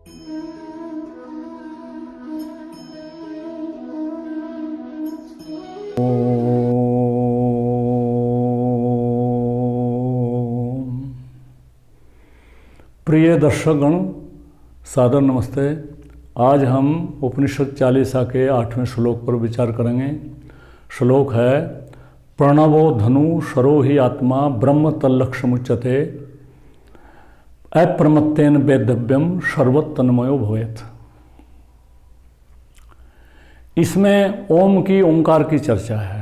प्रिय दर्शकगण, सादर नमस्ते। आज हम उपनिषद चालीसा के 8वें श्लोक पर विचार करेंगे। श्लोक है प्रणवो धनु शरो ही आत्मा ब्रह्म तल्लक्षमुच्यते अप्रमत्तेन वेद्यव्यम सर्वतन्मयो भवेत्। इसमें ओम की ओंकार की चर्चा है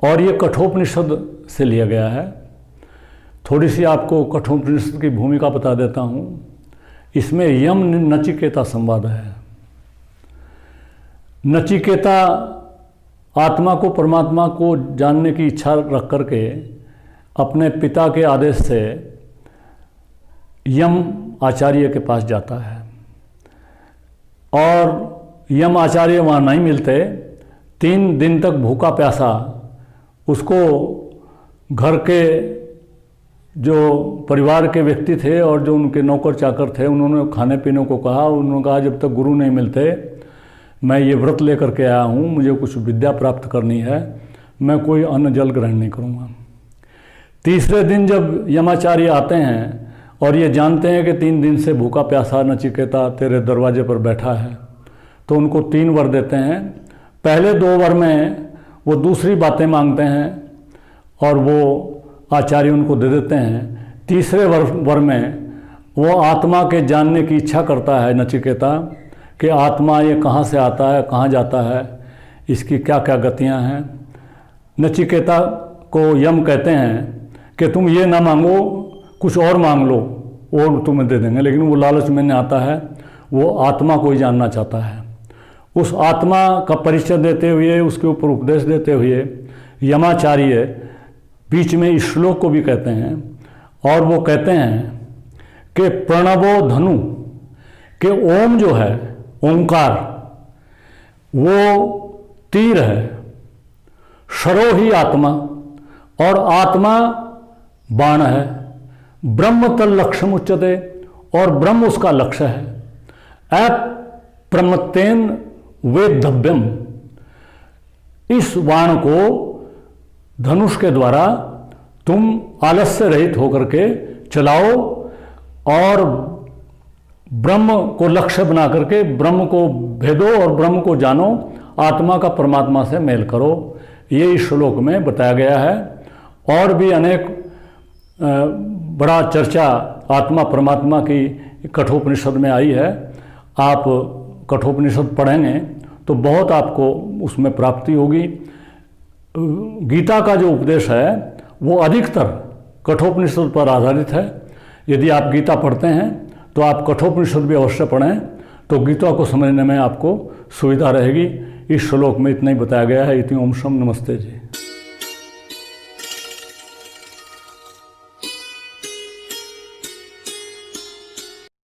और ये कठोपनिषद से लिया गया है। थोड़ी सी आपको कठोपनिषद की भूमिका बता देता हूँ। इसमें यम नचिकेता संवाद है। नचिकेता आत्मा को परमात्मा को जानने की इच्छा रख करके अपने पिता के आदेश से यम आचार्य के पास जाता है और यम आचार्य वहाँ नहीं मिलते। 3 दिन तक भूखा प्यासा उसको घर के जो परिवार के व्यक्ति थे और जो उनके नौकर चाकर थे उन्होंने खाने पीने को कहा। उन्होंने कहा जब तक गुरु नहीं मिलते मैं ये व्रत लेकर के आया हूँ, मुझे कुछ विद्या प्राप्त करनी है, मैं कोई अन्न जल ग्रहण नहीं करूँगा। तीसरे दिन जब यमाचार्य आते हैं और ये जानते हैं कि 3 दिन से भूखा प्यासा नचिकेता तेरे दरवाजे पर बैठा है, तो उनको 3 वर देते हैं। पहले 2 वर में वो दूसरी बातें मांगते हैं और वो आचार्य उनको दे देते हैं। तीसरे वर में वो आत्मा के जानने की इच्छा करता है नचिकेता कि आत्मा ये कहाँ से आता है, कहाँ जाता है, इसकी क्या क्या गतियाँ हैं। नचिकेता को यम कहते हैं कि तुम ये ना मांगो, कुछ और मांग लो और तुम्हें दे देंगे। लेकिन वो लालच में नहीं आता है, वो आत्मा को ही जानना चाहता है। उस आत्मा का परिचय देते हुए, उसके ऊपर उपदेश देते हुए यमाचार्य बीच में इस श्लोक को भी कहते हैं और वो कहते हैं कि प्रणवो धनु, कि ओम जो है ओंकार वो तीर है, शरो ही आत्मा और आत्मा बाण है, ब्रह्म तल लक्ष्यम उच्यते और ब्रह्म उसका लक्ष्य है। अप्रमत्तेन वेद्यव्यम, इस बाण को धनुष के द्वारा तुम आलस्य रहित होकर के चलाओ और ब्रह्म को लक्ष्य बना करके ब्रह्म को भेदो और ब्रह्म को जानो, आत्मा का परमात्मा से मेल करो। ये इस श्लोक में बताया गया है। और भी अनेक बड़ा चर्चा आत्मा परमात्मा की कठोपनिषद में आई है। आप कठोपनिषद पढ़ेंगे तो बहुत आपको उसमें प्राप्ति होगी। गीता का जो उपदेश है वो अधिकतर कठोपनिषद पर आधारित है। यदि आप गीता पढ़ते हैं तो आप कठोपनिषद भी अवश्य पढ़ें, तो गीता को समझने में आपको सुविधा रहेगी। इस श्लोक में इतना ही बताया गया है। इति ओम शम नमस्ते जी।